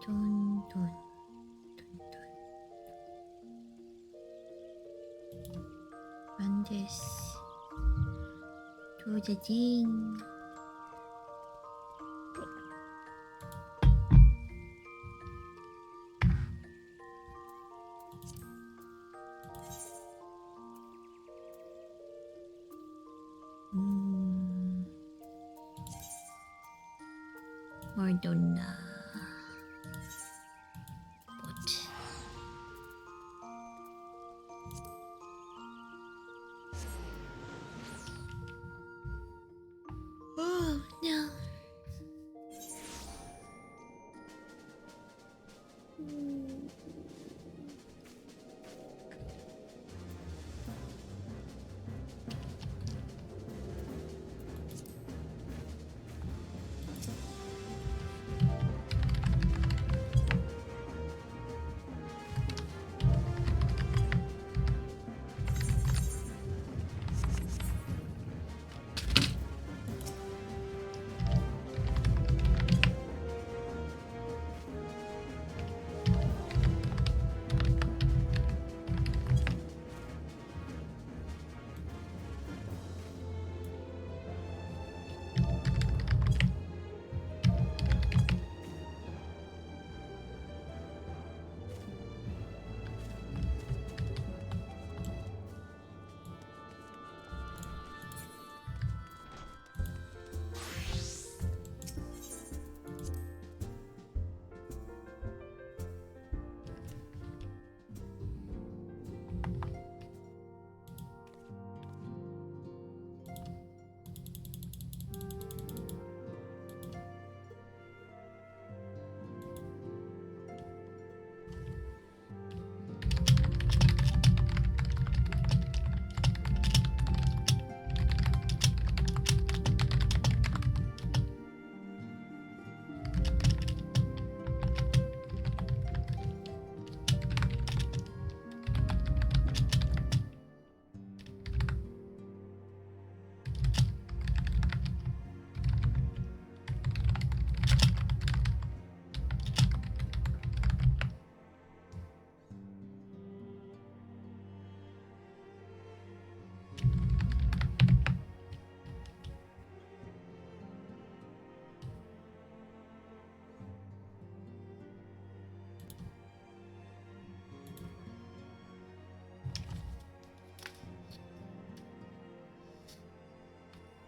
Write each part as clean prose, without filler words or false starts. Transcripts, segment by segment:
dun, dun, dun, dun. Run this to the thing. Madonna. But oh no.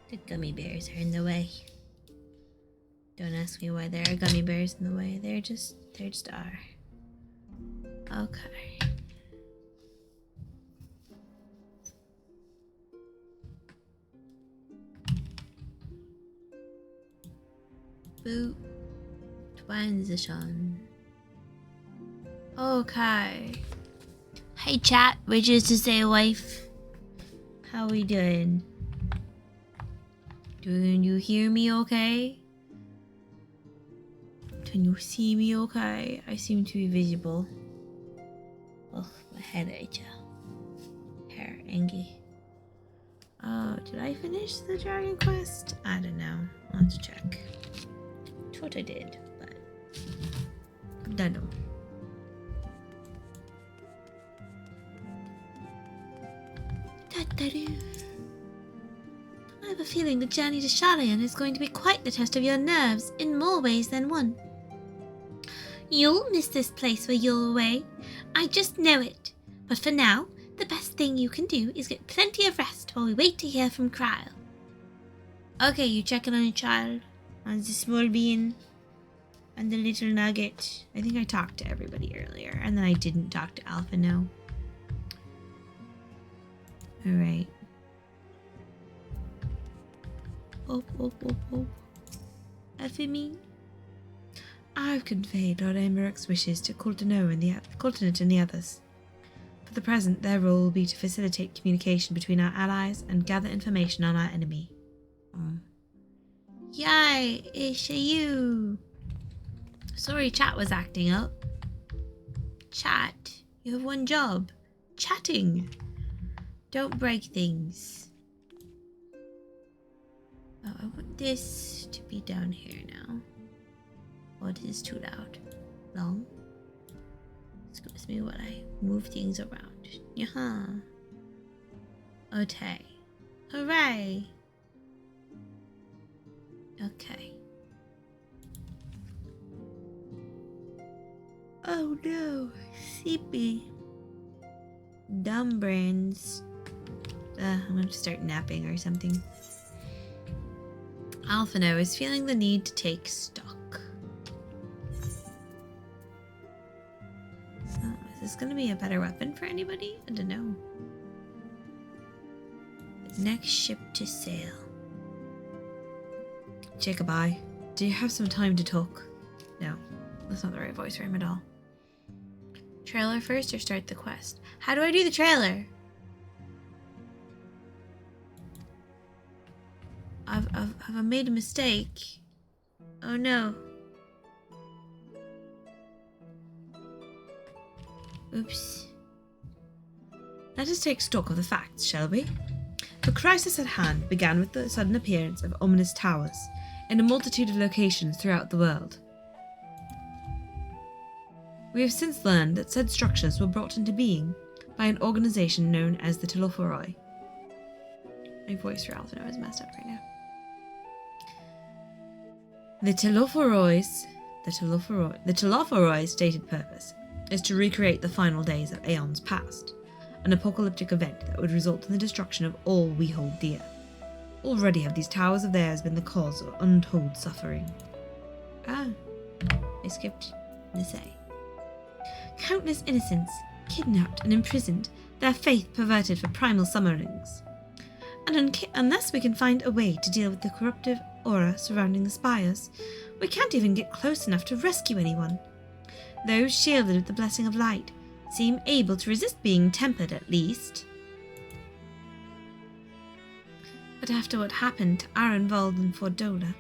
The gummy bears are in the way. Don't ask me why there are gummy bears in the way. They just are. Okay. Boot. Transition. Okay. Hey chat, which is to say wife. How we doing? Do you hear me okay? Can you see me okay? I seem to be visible. Ugh, my head ache. Hair, Angie. Oh, did I finish the Dragon Quest? I don't know. I'll have to check. Thought I did, but I don't know. I have a feeling the journey to Shalayan is going to be quite the test of your nerves in more ways than one. You'll miss this place while you're away. I just know it. But for now, the best thing you can do is get plenty of rest while we wait to hear from Cryle. Okay, you checking on your child? On the small bean? And the little nugget? I think I talked to everybody earlier, and then I didn't talk to Alpha, no. Alright. Oh. Effie, I've conveyed Lord Amarok's wishes to Coulternat and the others. For the present, their role will be to facilitate communication between our allies and gather information on our enemy. Yay, it's you. Sorry chat was acting up. Chat, you have one job. Chatting. Don't break things. Oh, I want this to be down here now. Oh, it is too loud. long. Excuse me while I move things around. Yaha. Okay. Hooray! Okay. Oh no, sleepy. Dumb brains. I'm going to start napping or something. Alphino is feeling the need to take stock. So, is this going to be a better weapon for anybody? I don't know. Next ship to sail. Jacob, do you have some time to talk? No, that's not the right voice for him at all. Trailer first or start the quest? How do I do the trailer? I've made a mistake. Oh no. Oops. Let us take stock of the facts, shall we? The crisis at hand began with the sudden appearance of ominous towers in a multitude of locations throughout the world. We have since learned that said structures were brought into being by an organization known as the Telophoroi. My voice for Alphino is messed up right now. The Telophoroi's stated purpose is to recreate the final days of aeons past, an apocalyptic event that would result in the destruction of all we hold dear. Already have these towers of theirs been the cause of untold suffering. I skipped to say. Countless innocents, kidnapped and imprisoned, their faith perverted for primal summonings. And unless we can find a way to deal with the corruptive aura surrounding the spires, we can't even get close enough to rescue anyone. Those shielded with the blessing of light seem able to resist being tempered at least. But after what happened to Arenvald and Fordola,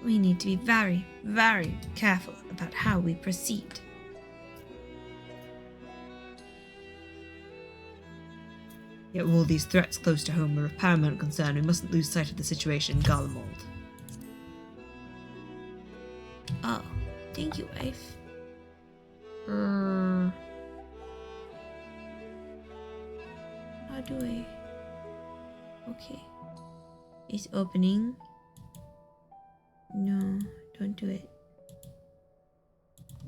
we need to be very, very careful about how we proceed. Yet with all these threats close to home are of paramount concern, we mustn't lose sight of the situation in Garlemald. Oh, thank you, wife. How do I... Okay. It's opening. No, don't do it.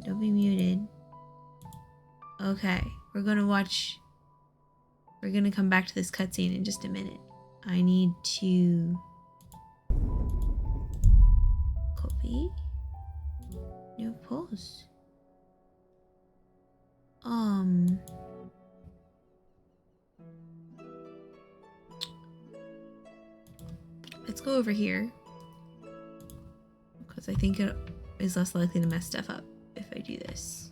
Don't be muted. Okay, we're gonna come back to this cutscene in just a minute. I need to copy. No pause. Let's go over here, because I think it is less likely to mess stuff up if I do this.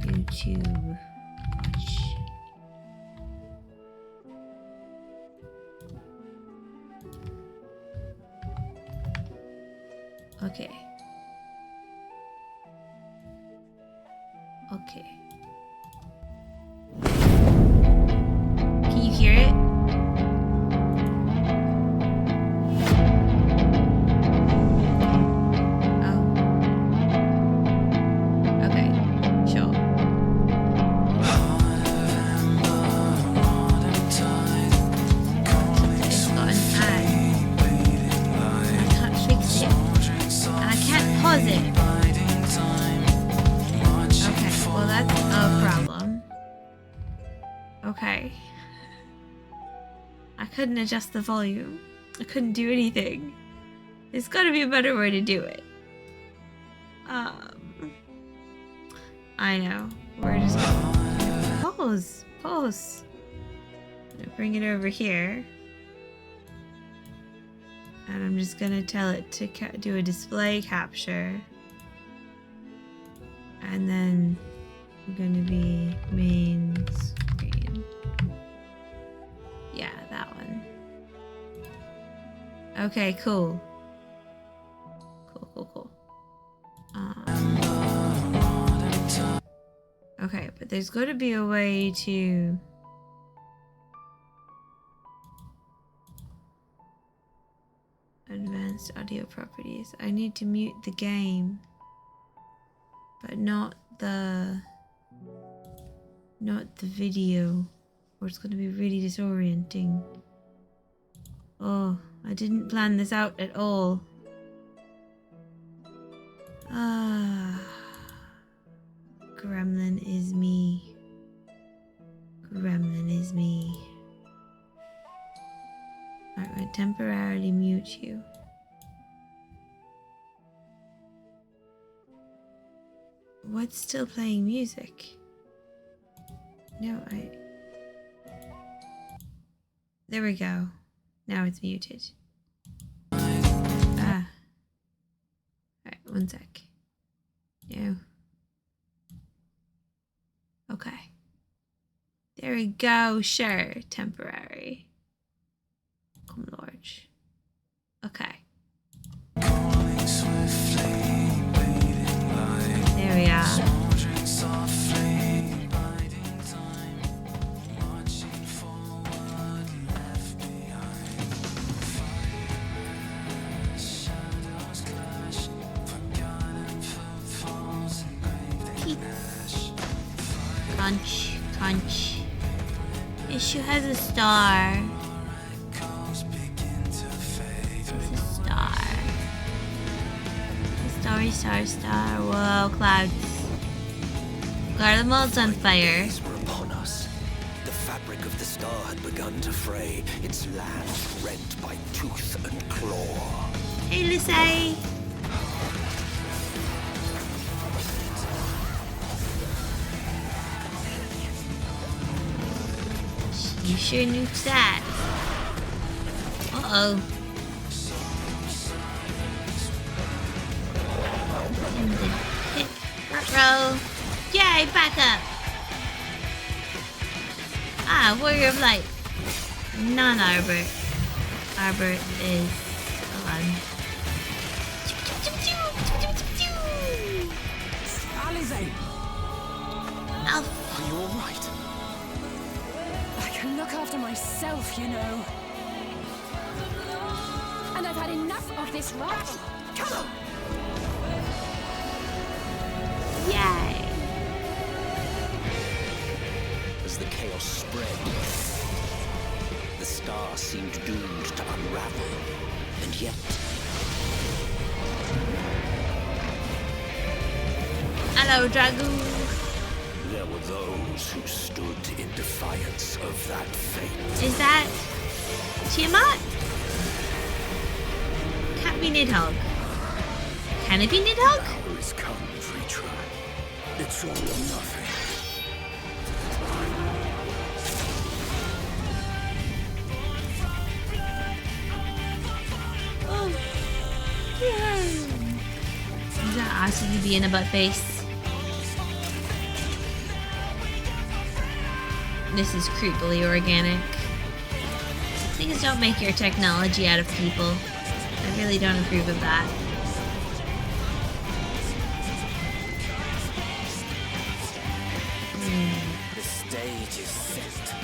YouTube watch. Okay. Okay. Can you hear it? Okay. I couldn't adjust the volume. I couldn't do anything. There's gotta be a better way to do it. I know. We're just gonna pause. I'm gonna bring it over here. And I'm just gonna tell it to do a display capture. And then I'm gonna be main screen. Yeah, that one. Okay, cool. Cool. Okay, but there's got to be a way to... Advanced audio. audio properties. I need to mute the game, but not the video, or it's going to be really disorienting. Oh, I didn't plan this out at all. Ah, Gremlin is me. Gremlin is me. Alright, I'm going to temporarily mute you. What's still playing music? No, there we go. Now it's muted. Ah. Alright, one sec. No. Okay. There we go. Sure. Temporary. Come large. Okay. There we are. Conch, conch. Issue has a star. It's a star. Starry star star. Whoa, clouds. Garlemald's on fire. Were upon us. The fabric of the star had begun to fray, its land rent by tooth and claw. Hey, Lucy. You sure nuked that. Uh-oh. In the pit. Ruh-roh. Yay, back up. Ah, Warrior of Light. Non-Arbor. Arbor is gone. Alize! Alf. Are you alright? I can look after myself, you know. And I've had enough of this rot. Come on! Yay. As the chaos spread, the star seemed doomed to unravel. And yet... Hello, Dragoon. there were those who stood in defiance of that fate. Is that Tiamat? Can't be Nidhogg. Can it be Nidhogg? Hour is come, Freetra. It's all or nothing. Oh. Yeah. Is that awesome to be in a butt face? This is creepily organic. Please don't make your technology out of people. I really don't approve of that. The stage is set.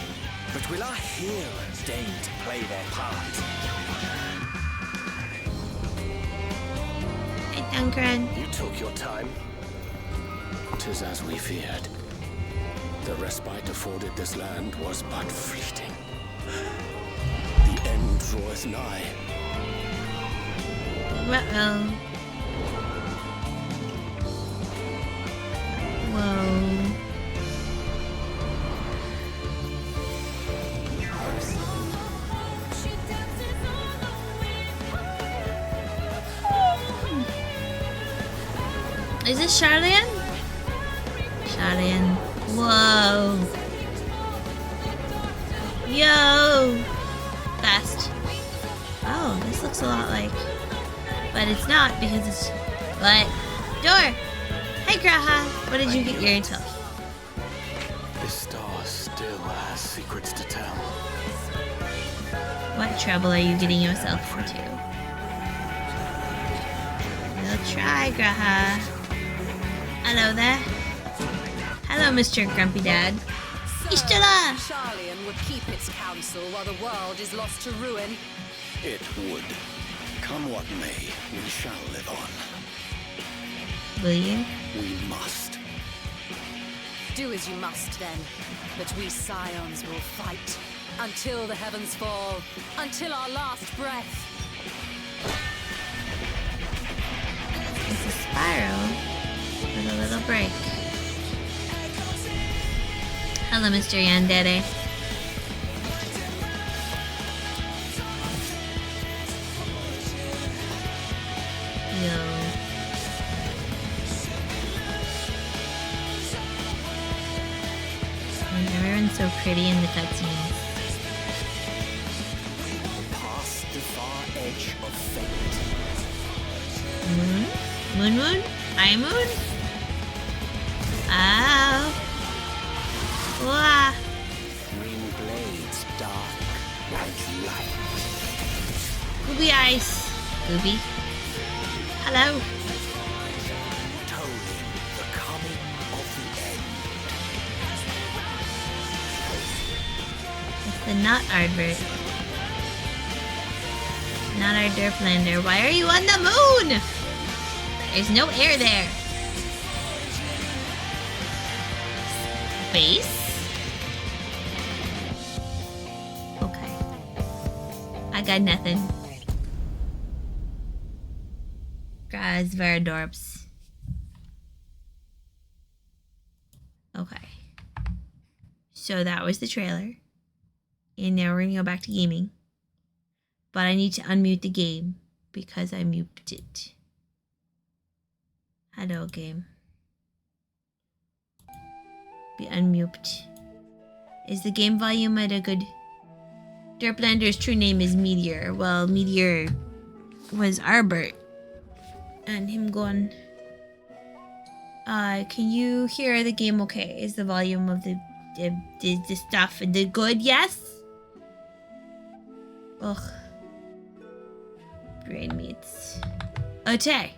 But will our heroes deign to play their part? Hey, Dunkran. You took your time. 'Tis as we feared. The respite afforded this land was but fleeting. The end draweth nigh. Uh-oh. Whoa. Is this Charlian? Charlian. Whoa. Yo. Fast. Oh, this looks a lot like... But it's not because it's... What? Door! Hey, Graha! What did you get yourself? This star still has secrets to tell. What trouble are you getting yourself into? We'll try, Graha. Hello there. Hello, Mr. Grumpy Dad. Ishtala! Charlian would keep its counsel while the world is lost to ruin. It would. Come what may, we shall live on. Will you? We must. Do as you must, then. But we scions will fight. Until the heavens fall. Until our last breath. It's a spiral with a little break. Hello, Mr. Yandere. Yo. And everyone's so pretty in the cutscenes. Past the far edge of fate. Moon? Moon? I moon? Ow. Wah. Green blades dark like light. Gooby eyes. Gooby. Hello. Tolling the coming of the end. It's the not Ardbert. Not our Derplander. Why are you on the moon? There's no air there. Base? Okay. I got nothing. Guys, Veradorps. Okay. So that was the trailer. And now we're gonna go back to gaming. But I need to unmute the game because I muted it. Hello, game. Be unmute. Is the game volume at a good... Derplander's true name is Meteor. Well, Meteor was Arbert. And him going... can you hear the game okay? Is the volume of the stuff the good? Yes? Ugh. Brain meats. Okay.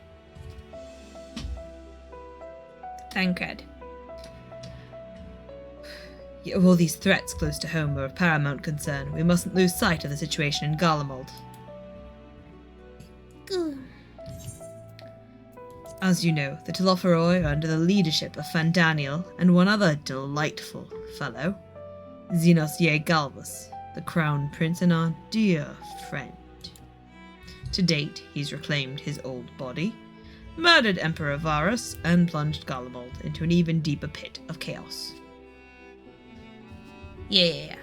Thancred. Yet with all these threats close to home are of paramount concern, we mustn't lose sight of the situation in Garlemald. As you know, the Telophoroi are under the leadership of Fandaniel and one other delightful fellow, Xenos Ye Galvus, the Crown Prince and our dear friend. To date, he's reclaimed his old body, murdered Emperor Varus, and plunged Garlemald into an even deeper pit of chaos. Yeah.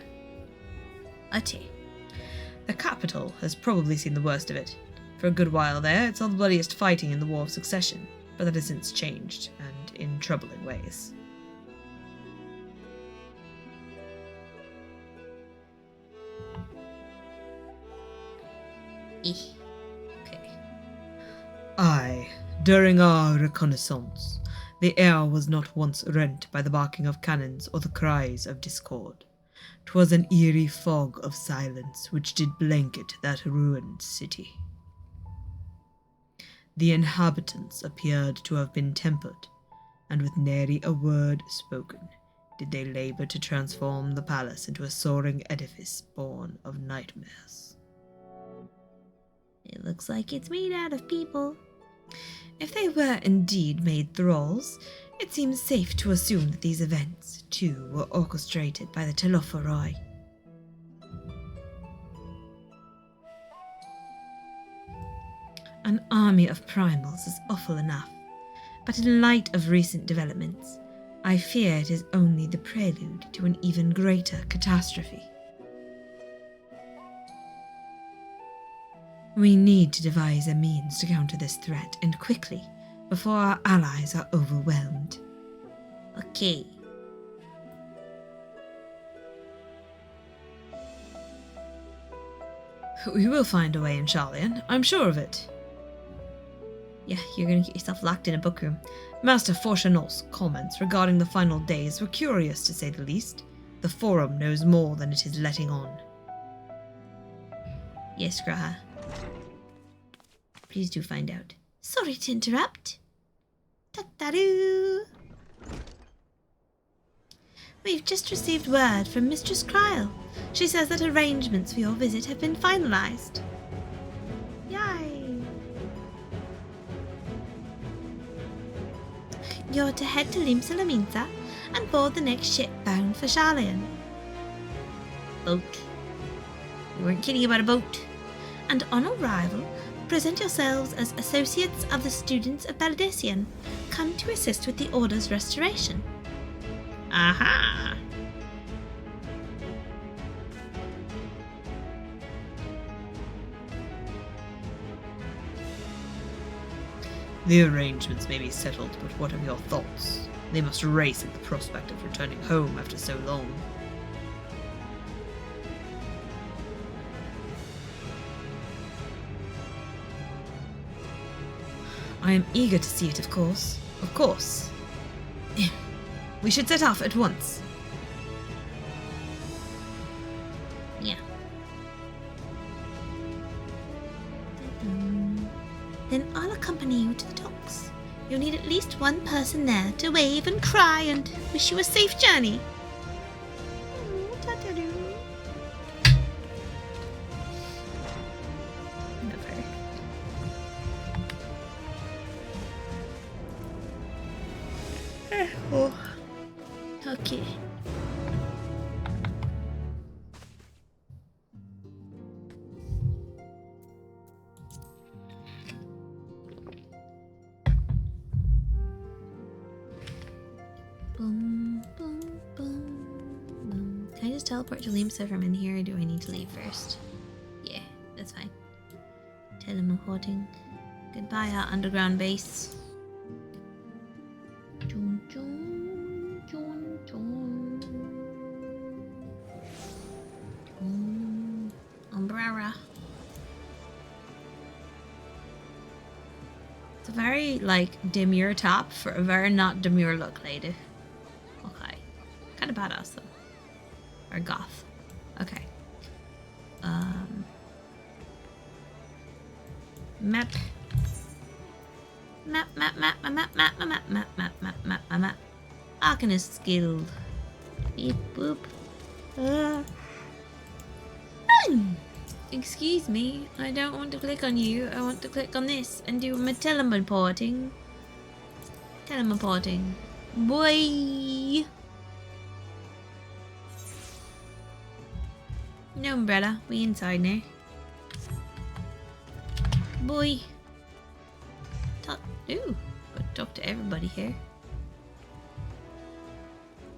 Okay. The capital has probably seen the worst of it. For a good while there, it saw the bloodiest fighting in the War of Succession, but that has since changed, and in troubling ways. Okay. Aye, during our reconnaissance, the air was not once rent by the barking of cannons or the cries of discord. 'Twas an eerie fog of silence which did blanket that ruined city. The inhabitants appeared to have been tempered, and with nary a word spoken, did they labour to transform the palace into a soaring edifice born of nightmares. It looks like it's made out of people. If they were indeed made thralls, it seems safe to assume that these events, too, were orchestrated by the Telophoroi. An army of primals is awful enough, but in light of recent developments, I fear it is only the prelude to an even greater catastrophe. We need to devise a means to counter this threat, and quickly, before our allies are overwhelmed. Okay. We will find a way in Sharlayan, I'm sure of it. Yeah, you're gonna get yourself locked in a book room. Master Forchanol's comments regarding the final days were curious, to say the least. The Forum knows more than it is letting on. Yes, Graha. Please do find out. Sorry to interrupt. Ta-da-doo! We've just received word from Mistress Cryle. She says that arrangements for your visit have been finalized. Yay! you're to head to Limsa and board the next ship bound for Sharlayan. Boat. You weren't kidding about a boat. And on arrival, present yourselves as associates of the students of Baldician, come to assist with the Order's restoration. Aha! The arrangements may be settled, but what are your thoughts? They must race at the prospect of returning home after so long. I am eager to see it, of course. Of course. We should set off at once. Yeah. Then I'll accompany you to the docks. You'll need at least one person there to wave and cry and wish you a safe journey. Okay. Boom, boom, boom, boom. Can I just teleport to Limsa from in here, or do I need to leave first? Yeah, that's fine. Teleporting. Goodbye, our underground base. Chun, chun, chun, chun. Chun. Umbrella. It's a very, demure top for a very not demure look, lady. Okay. Kind of badass, though. Or goth. Okay. Map. Map. Arcanist skill. Beep boop. Excuse me, I don't want to click on you. I want to click on this and do my teleporting. Teleporting. Boy. No umbrella. We inside now. Boy. Ooh, got to talk to everybody here.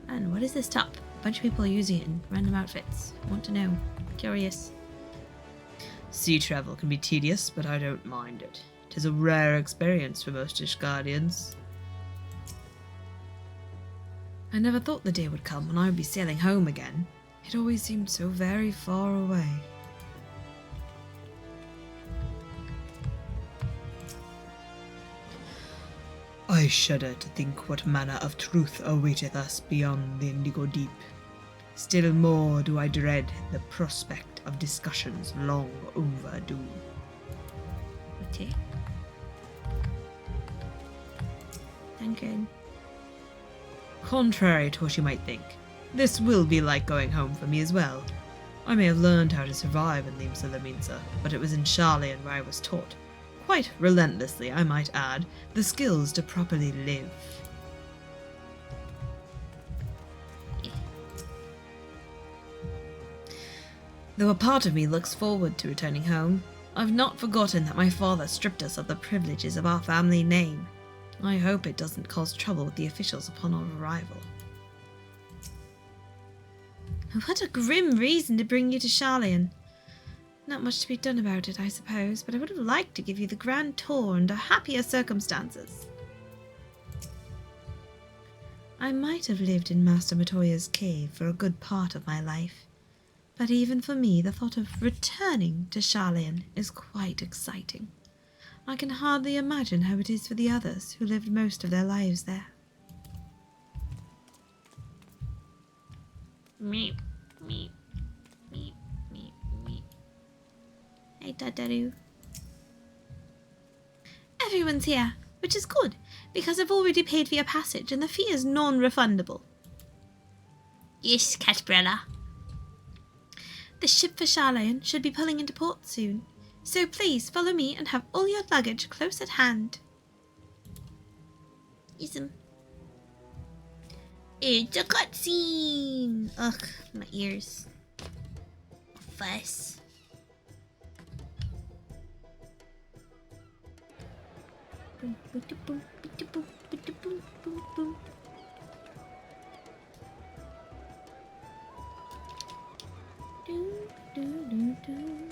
And what is this top? A bunch of people are using it in random outfits. I want to know. Curious. Sea travel can be tedious, but I don't mind it. 'Tis a rare experience for most Ishgardians. I never thought the day would come when I would be sailing home again. It always seemed so very far away. I shudder to think what manner of truth awaiteth us beyond the indigo deep. Still more do I dread the prospect of discussions long overdue. Okay. Thank you. Contrary to what you might think, this will be like going home for me as well. I may have learned how to survive in Limsa, but it was in Sharlayan where I was taught, quite relentlessly I might add, the skills to properly live. Though a part of me looks forward to returning home, I've not forgotten that my father stripped us of the privileges of our family name. I hope it doesn't cause trouble with the officials upon our arrival. What a grim reason to bring you to Sharlayan. Not much to be done about it, I suppose, but I would have liked to give you the grand tour under happier circumstances. I might have lived in Master Matoya's cave for a good part of my life, but even for me the thought of returning to Sharlayan is quite exciting. I can hardly imagine how it is for the others who lived most of their lives there. Meep, meep, meep, meep, meep. Hey, Tataru. Everyone's here, which is good, because I've already paid for your passage and the fee is non-refundable. Yes, Catbrella. The ship for Sharlayan should be pulling into port soon, so please follow me and have all your luggage close at hand. Ism. It's a cutscene! Ugh, my ears. Fuss. Boom, boom, boom, boom, boom, boom, boom, boom. Do, do, do, do.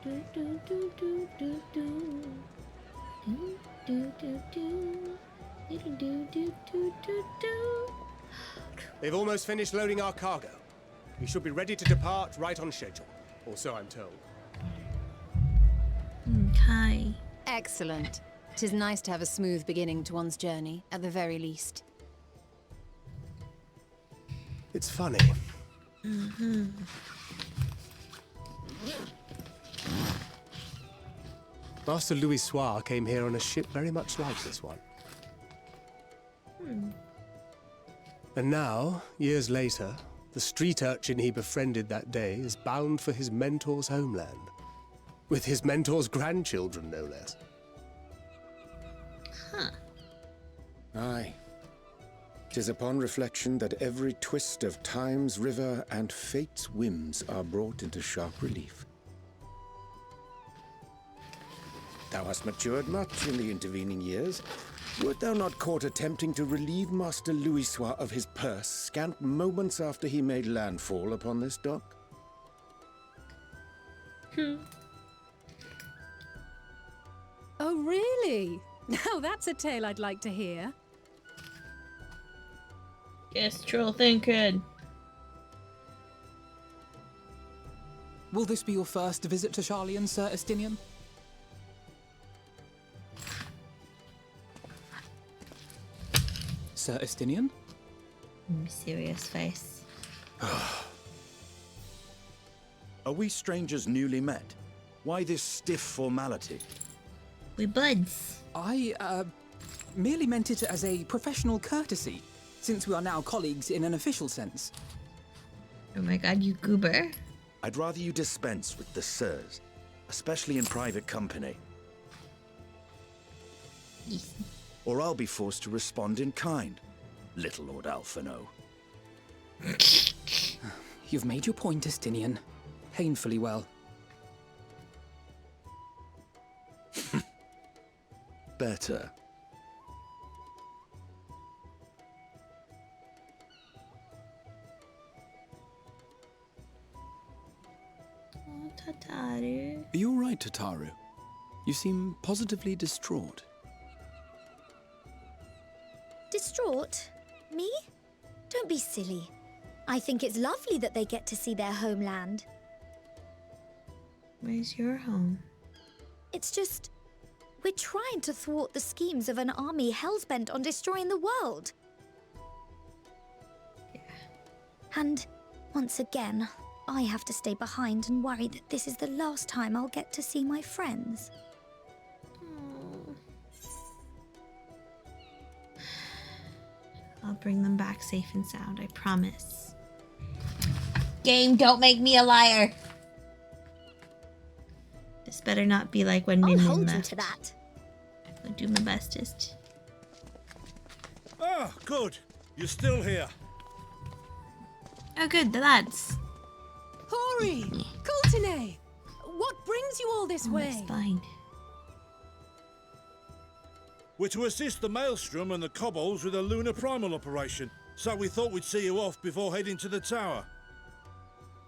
Do, do, do, do, do, do. Do, do, do, do. Do, do, do, do, do, do. They've almost finished loading our cargo. We should be ready to depart right on schedule, or so I'm told. Okay. Excellent. 'Tis nice to have a smooth beginning to one's journey, at the very least. It's funny. Master Louis Soir came here on a ship very much like this one. And now, years later, the street urchin he befriended that day is bound for his mentor's homeland. With his mentor's grandchildren, no less. Huh. Aye. 'Tis upon reflection that every twist of time's river and fate's whims are brought into sharp relief. Thou hast matured much in the intervening years. Wert thou not caught attempting to relieve Master Louis Soir of his purse scant moments after he made landfall upon this dock? Oh, really? Now that's a tale I'd like to hear. Guess troll thinking. Will this be your first visit to Charlian, Sir Estinian? Sir Estinian? Serious face. Are we strangers newly met? Why this stiff formality? We buds. I, merely meant it as a professional courtesy, since we are now colleagues in an official sense. Oh my god, you goober. I'd rather you dispense with the sirs, especially in private company, Yes. or I'll be forced to respond in kind, little Lord Alphino. You've made your point, Estinian. Painfully well. Better. Oh, Tataru. Are you all right, Tataru? You seem positively distraught. Distraught? Me? Don't be silly. I think it's lovely that they get to see their homeland. Where's your home? It's just... we're trying to thwart the schemes of an army hellbent on destroying the world. Yeah. And, once again, I have to stay behind and worry that this is the last time I'll get to see my friends. Oh. I'll bring them back safe and sound, I promise. Game, don't make me a liar! This better not be like when I'll Min Min hold you left. to that. I'll do my bestest. Ah, good. You're still here. Oh good, the lads. Hori! Coulternay! What brings you all this Oh, my way? spine. We're to assist the Maelstrom and the Kobolds with a lunar primal operation, so we thought we'd see you off before heading to the tower.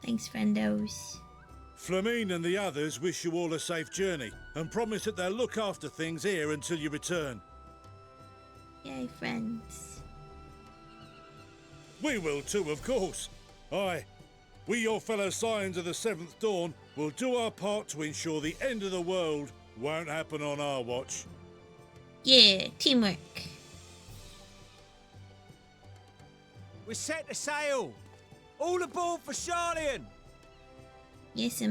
Thanks, friendos. Flamine and the others wish you all a safe journey, and promise that they'll look after things here until you return. Yay, friends. We will too, of course. Aye. We, your fellow Scions of the Seventh Dawn, will do our part to ensure the end of the world won't happen on our watch. Yeah, teamwork. We're set to sail! All aboard for Charlian! Yes,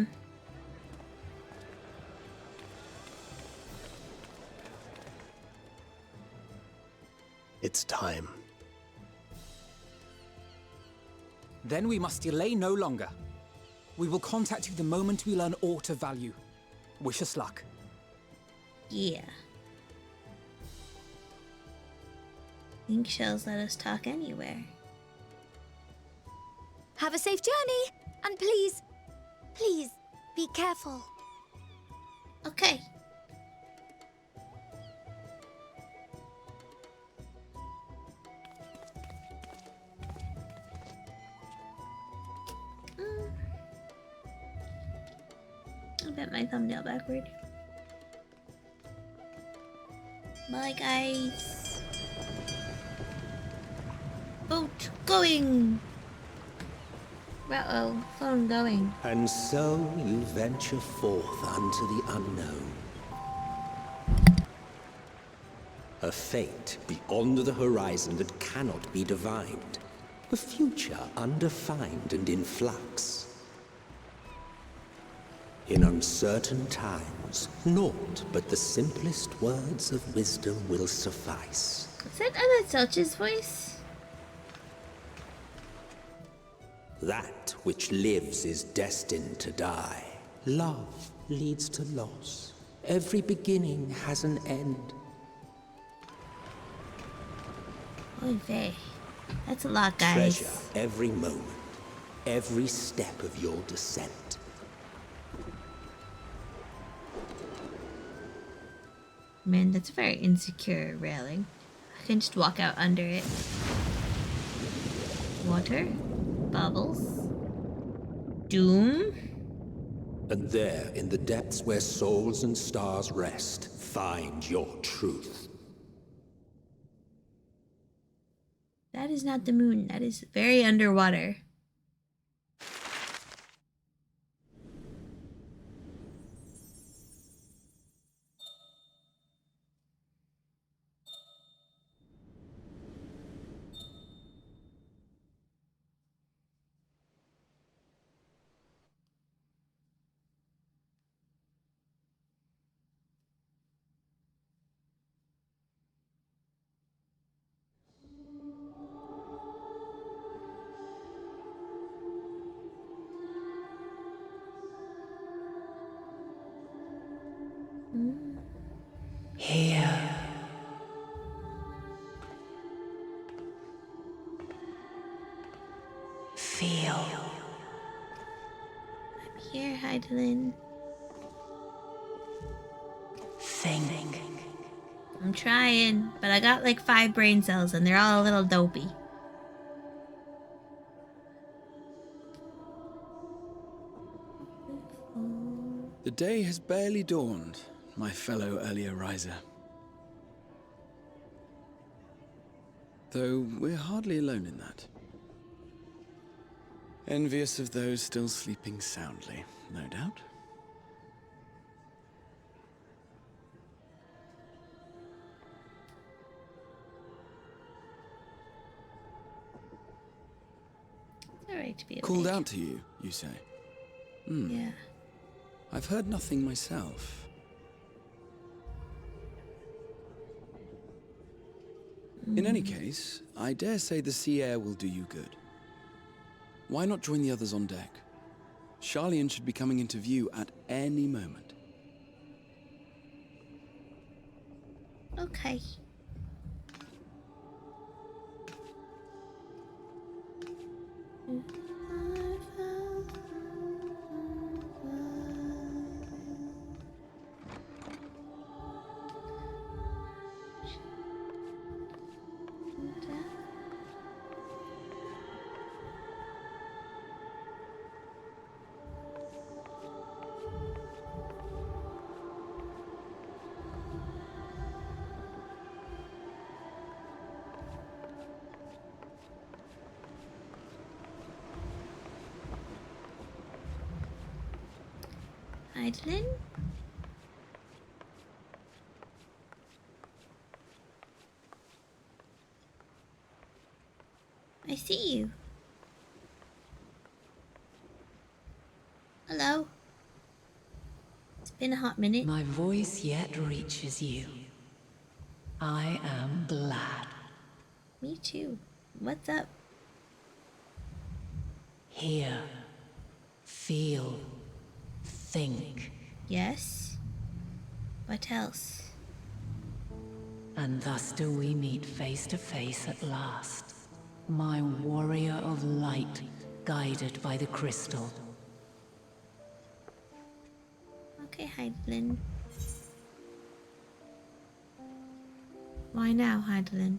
It's time. Then we must delay no longer. We will contact you the moment we learn aught of value. Wish us luck. Yeah. Ink shells let us talk anywhere. Have a safe journey, and please, please be careful. Okay. I bent my thumbnail backward. Bye, guys. Boat going. Uh-oh, phone going. And so you venture forth unto the unknown. A fate beyond the horizon that cannot be divined. A future undefined and in flux. In uncertain times, naught but the simplest words of wisdom will suffice. Is that Emma Selch's voice? That which lives is destined to die. Love leads to loss. Every beginning has an end. Oy vey. That's a lot, guys. Treasure every moment, every step of your descent. Man, that's a very insecure railing. I can just walk out under it. Water. Bubbles. Doom. And there, in the depths where souls and stars rest, find your truth. That is not the moon. That is very underwater. Here. Feel. I'm here, Heidelin. Think. I'm trying, but I got like 5 brain cells and they're all a little dopey. The day has barely dawned, my fellow earlier riser. Though we're hardly alone in that. Envious of those still sleeping soundly, no doubt. It's alright to be awake. Called out to you, you say? Yeah. I've heard nothing myself. In any case, I dare say the sea air will do you good. Why not join the others on deck? Charlian should be coming into view at any moment. Okay. Heidelin? I see you. Hello. It's been a hot minute. My voice yet reaches you. I am glad. Me too. What's up? Hear. Feel. Think. Yes. What else? And thus do we meet face to face at last. My warrior of light, guided by the crystal. Okay, Heidelin. Why now, Heidelin?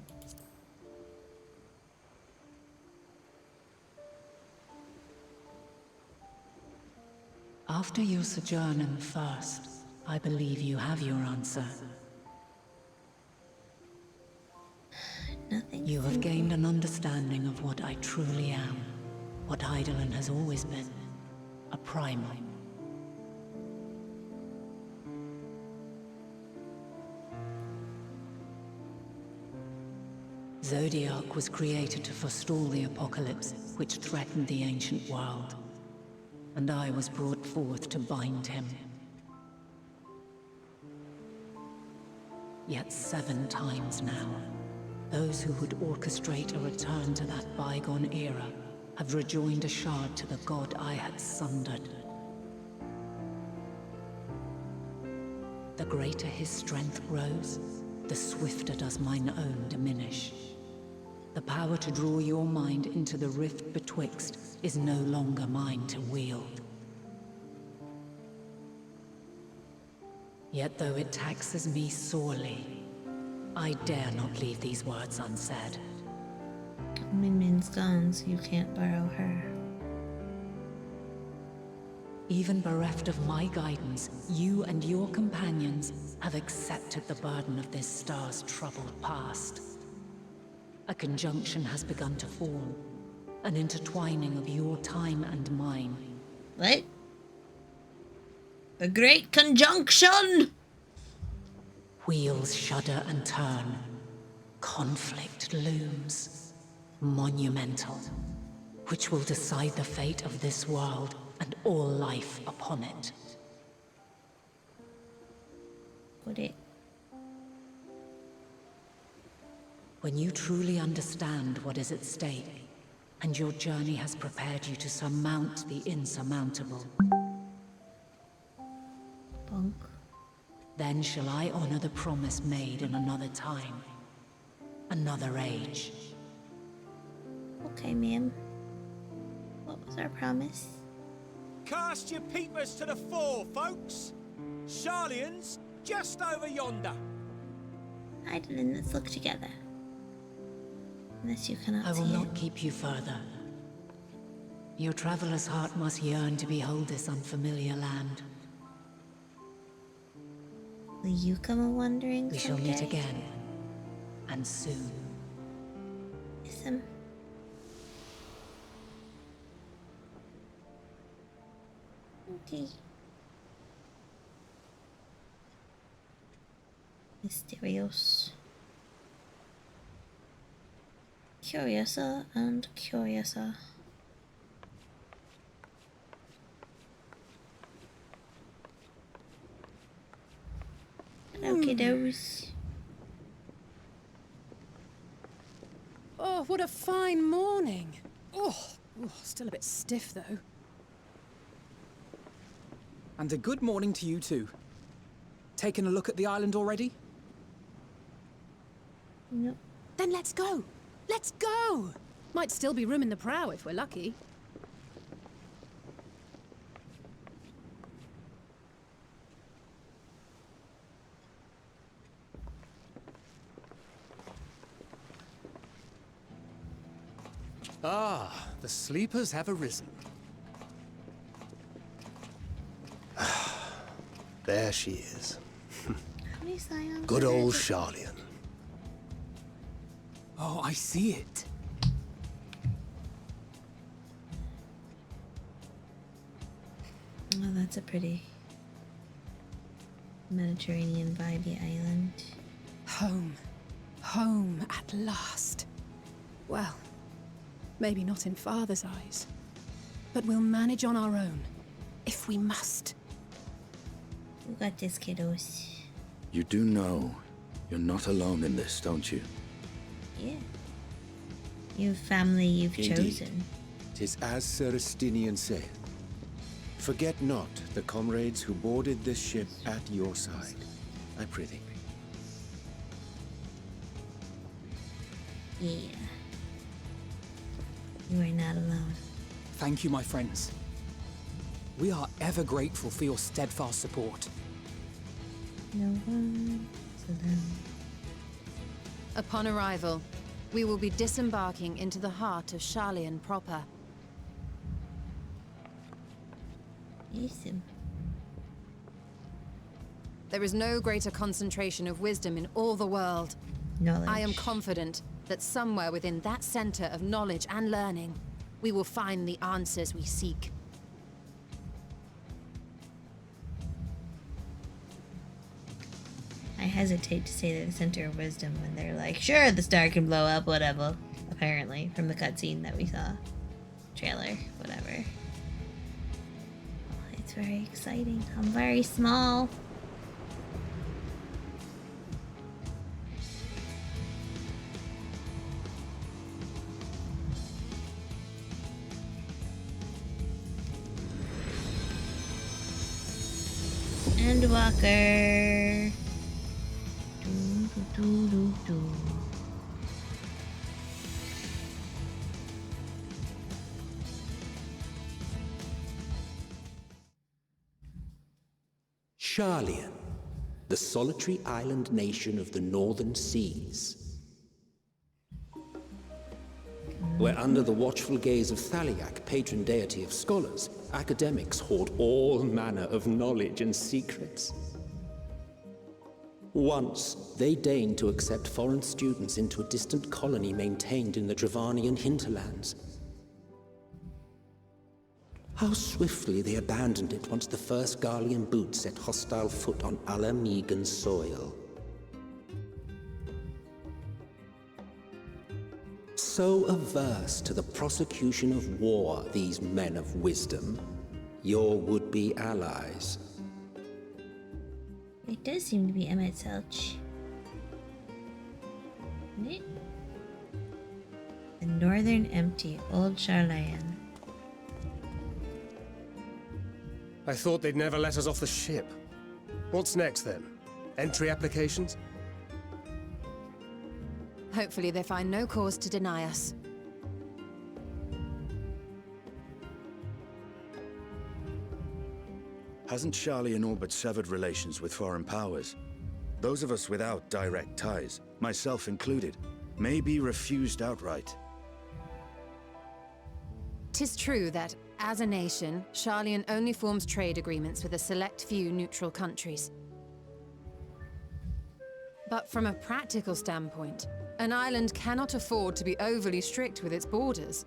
After your sojourn in the First, I believe you have your answer. Nothing. You have gained an understanding of what I truly am. What Heidelin has always been. A primal. Zodiac was created to forestall the apocalypse, which threatened the ancient world. And I was brought forth to bind him. Yet 7 times now, those who would orchestrate a return to that bygone era have rejoined a shard to the god I had sundered. The greater his strength grows, the swifter does mine own diminish. The power to draw your mind into the rift betwixt is no longer mine to wield. Yet though it taxes me sorely, I dare not leave these words unsaid. Min Min's gone, so you can't borrow her. Even bereft of my guidance, you and your companions have accepted the burden of this star's troubled past. A conjunction has begun to form, an intertwining of your time and mine. What? The Great Conjunction! Wheels shudder and turn. Conflict looms. Monumental. Which will decide the fate of this world and all life upon it. Would it? When you truly understand what is at stake, and your journey has prepared you to surmount the insurmountable, Bonk. then shall I honor the promise made in another time, another age. Okay, ma'am. What was our promise? Cast your peepers to the fore, folks. Sharlayan's just over yonder. Heidelin, let's look together. Unless you cannot I will see not it. keep you further. Your traveler's heart must yearn to behold this unfamiliar land. Will you come a-wandering We shall meet someday? again, and soon. Ism. Okay. Mysterious. Curiouser and curiouser. Hello, kiddos. Oh, what a fine morning. Oh, still a bit stiff though. And a good morning to you too. Taking a look at the island already? Nope. Then let's go. Let's go! Might still be room in the prow if we're lucky. Ah, the sleepers have arisen. There she is. How many scions Good are there? old Sharlayan. Oh, I see it. Oh, that's a pretty Mediterranean vibey island. Home. Home at last. Well, maybe not in Father's eyes. But we'll manage on our own, if we must. You got this, kiddos. You do know you're not alone in this, don't you? Yeah. You family you've Indeed. chosen. 'Tis as Sir Estinian saith. Forget not the comrades who boarded this ship at your side, I prithee. Yeah. You are not alone. Thank you, my friends. We are ever grateful for your steadfast support. No one is alone. Upon arrival, we will be disembarking into the heart of Sharlayan proper. Listen. There is no greater concentration of wisdom in all the world. Knowledge. I am confident that somewhere within that center of knowledge and learning, we will find the answers we seek. I hesitate to say they're the center of wisdom when they're like, sure, the star can blow up, whatever. Apparently, from the cutscene that we saw. Trailer, whatever. Oh, it's very exciting. I'm very small. Endwalker. Do. Sharlayan, the solitary island nation of the northern seas. Where under the watchful gaze of Thaliak, patron deity of scholars, academics hoard all manner of knowledge and secrets. Once, they deigned to accept foreign students into a distant colony maintained in the Dravanian hinterlands. How swiftly they abandoned it once the first Garlean boot set hostile foot on Alamegan soil. So averse to the prosecution of war, these men of wisdom, your would-be allies. It does seem to be Emmett Selch. Isn't it? The Northern Empty, Old Sharlayan. I thought they'd never let us off the ship. What's next then? Entry applications? Hopefully they find no cause to deny us. Hasn't Sharlayan all but severed relations with foreign powers? Those of us without direct ties, myself included, may be refused outright. 'Tis true that, as a nation, Sharlayan only forms trade agreements with a select few neutral countries. But from a practical standpoint, an island cannot afford to be overly strict with its borders,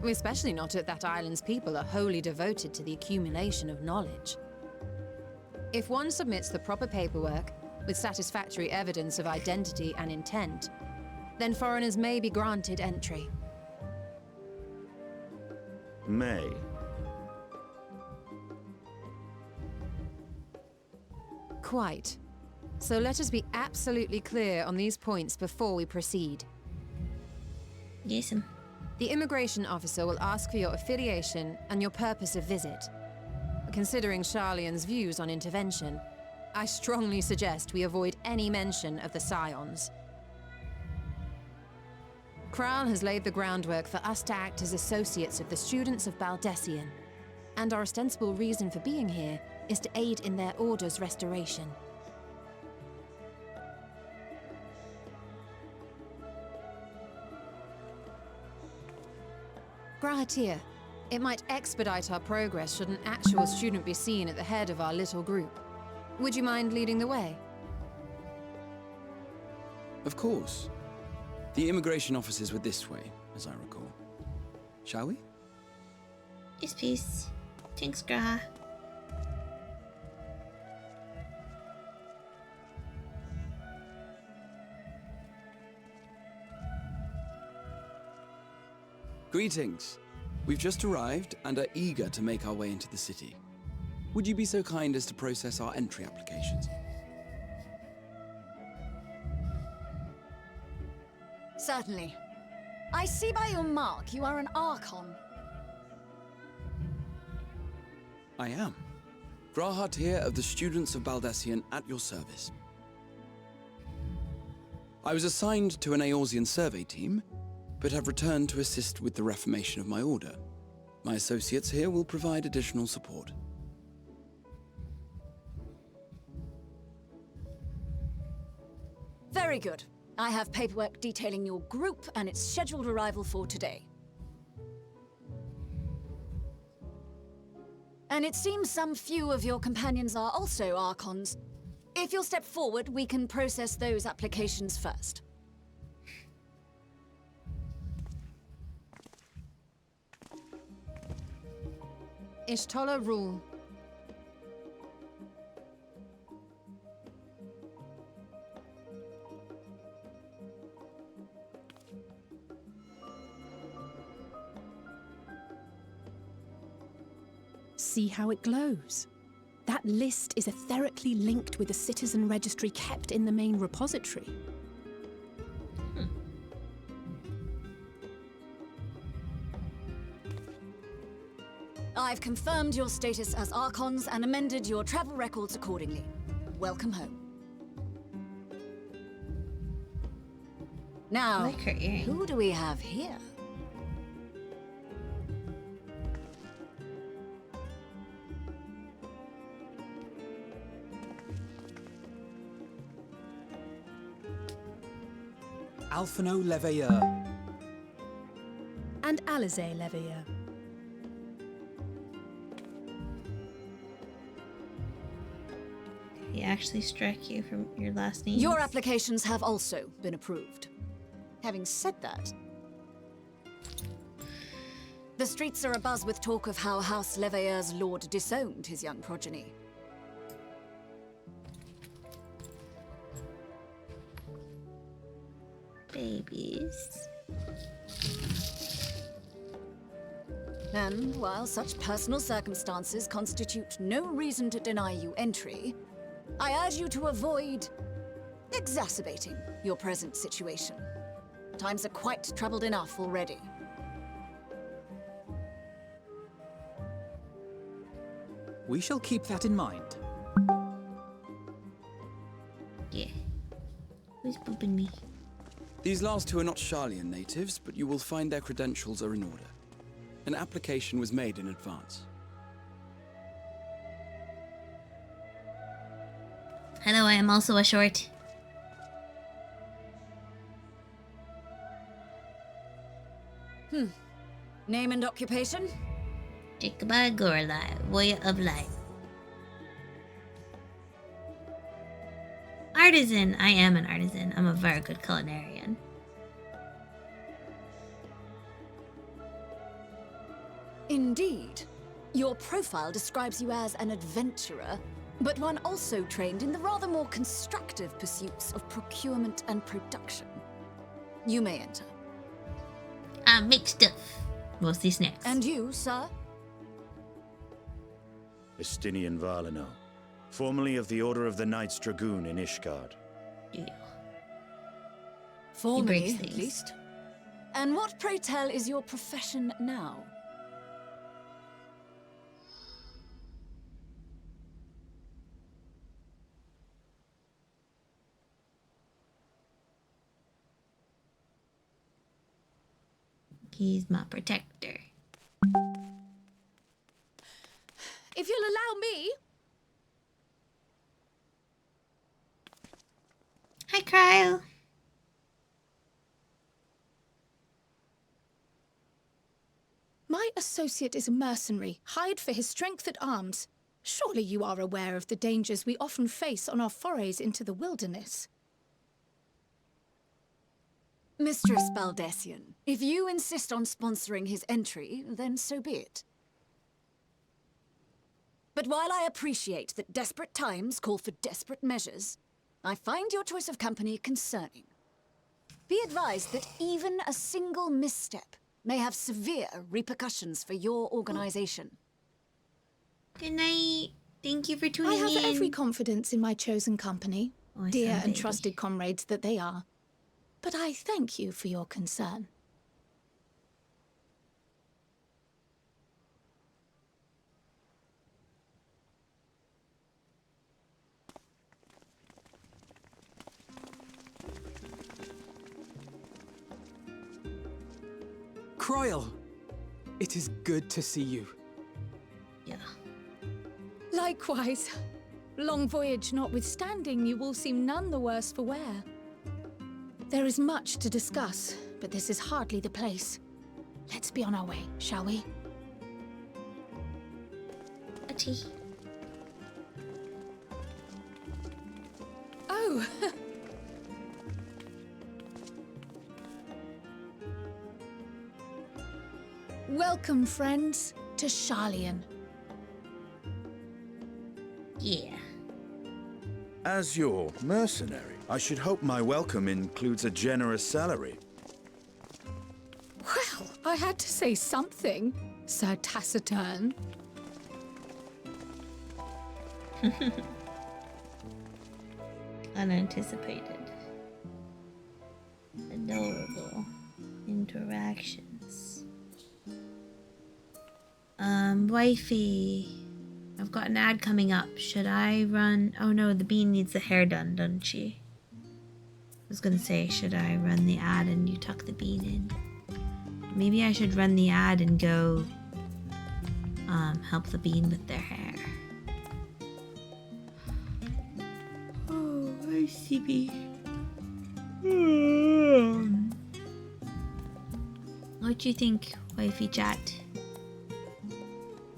especially not if that island's people are wholly devoted to the accumulation of knowledge. If one submits the proper paperwork, with satisfactory evidence of identity and intent, then foreigners may be granted entry. May. Quite. So let us be absolutely clear on these points before we proceed. Yes. The immigration officer will ask for your affiliation and your purpose of visit. Considering Sharlayan's views on intervention, I strongly suggest we avoid any mention of the Scions. Kral has laid the groundwork for us to act as associates of the students of Baldessian, and our ostensible reason for being here is to aid in their order's restoration. Grahatir, it might expedite our progress should an actual student be seen at the head of our little group. Would you mind leading the way? Of course. The immigration officers were this way, as I recall. Shall we? Yes, please. Thanks, Graha. Greetings. We've just arrived and are eager to make our way into the city. Would you be so kind as to process our entry applications? Certainly. I see by your mark you are an Archon. I am. Grahatir of the Students of Baldessian at your service. I was assigned to an Eorzean survey team, but have returned to assist with the reformation of my order. My associates here will provide additional support. Very good. I have paperwork detailing your group and its scheduled arrival for today. And it seems some few of your companions are also Archons. If you'll step forward, we can process those applications first. Ishtola rule. See how it glows? That list is etherically linked with the citizen registry kept in the main repository. I've confirmed your status as Archons and amended your travel records accordingly. Welcome home. Now, like her earring. who do we have here? Alphino Leveilleur. And Alize Leveilleur. He actually struck you from your last name. Your applications have also been approved. Having said that, the streets are abuzz with talk of how House Leveilleur's lord disowned his young progeny. Babies. And while such personal circumstances constitute no reason to deny you entry, I urge you to avoid exacerbating your present situation. Times are quite troubled enough already. We shall keep that in mind. Yeah. Who's booping me? These last two are not Sharlayan natives, but you will find their credentials are in order. An application was made in advance. Hello, I am also a short. Name and occupation? Jacoba Gorlai, warrior of light. Artisan. I am an artisan. I'm a very good culinarian. Indeed. Your profile describes you as an adventurer, but one also trained in the rather more constructive pursuits of procurement and production. You may enter. I make stuff. Mostly snacks. And you, sir? Estinian Valino, formerly of the Order of the Knights Dragoon in Ishgard. Yeah. Formerly, at least. And what, pray tell, is your profession now? He's my protector. If you'll allow me... Hi, Cryo. My associate is a mercenary, hired for his strength at arms. Surely you are aware of the dangers we often face on our forays into the wilderness. Mistress Baldessian, if you insist on sponsoring his entry, then so be it. But while I appreciate that desperate times call for desperate measures, I find your choice of company concerning. Be advised that even a single misstep may have severe repercussions for your organization. Good night. Thank you for tuning in. I have every confidence in my chosen company, dear and baby. trusted comrades that they are. But I thank you for your concern. Croyle! It is good to see you. Yeah. Likewise. Long voyage notwithstanding, you all seem none the worse for wear. There is much to discuss, but this is hardly the place. Let's be on our way, shall we? A tea. Oh! Welcome, friends, to Sharlayan. Yeah. As your mercenary, I should hope my welcome includes a generous salary. Well, I had to say something, Sir Taciturn. Unanticipated. Adorable interactions. Wifey. I've got an ad coming up. Should I run? Oh no, the bean needs the hair done, doesn't she? I was gonna say, should I run the ad and you tuck the bean in? Maybe I should run the ad and go help the bean with their hair. Oh, I see me. What do you think, wifey chat?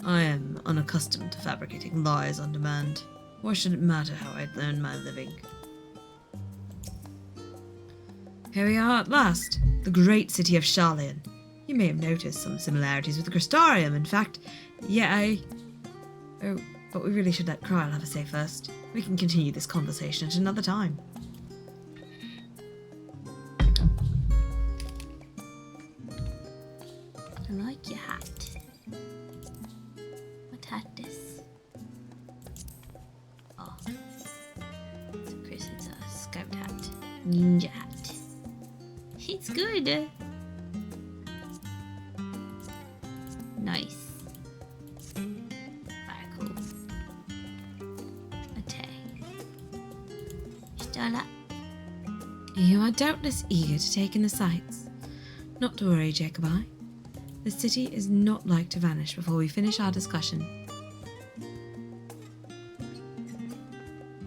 I am unaccustomed to fabricating lies on demand. Why should it matter how I earn my living? Here we are at last, the great city of Sharlayan. You may have noticed some similarities with the Crystarium, in fact. Yeah, Oh, but we really should let Croyle have a say first. We can continue this conversation at another time. I like your hat. What hat is? Oh. So Chris, it's a scout hat. Ninja hat. It's good. Nice. Very cool. Okay. Stella. You are doubtless eager to take in the sights. Not to worry, Jacobi. The city is not like to vanish before we finish our discussion.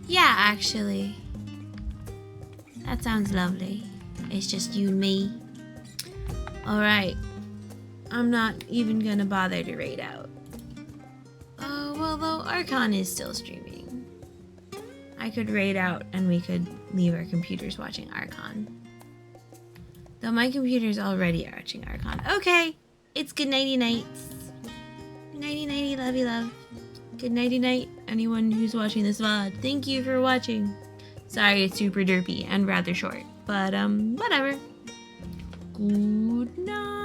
Yeah, actually. That sounds lovely. It's just you and me. Alright. I'm not even gonna bother to raid out. Well, though, Archon is still streaming. I could raid out and we could leave our computers watching Archon. Though my computer's already watching Archon. Okay, it's good nighty nights. Nighty nighty, lovey love. Good nighty night, anyone who's watching this VOD. Thank you for watching. Sorry it's super derpy and rather short, but whatever. Good night.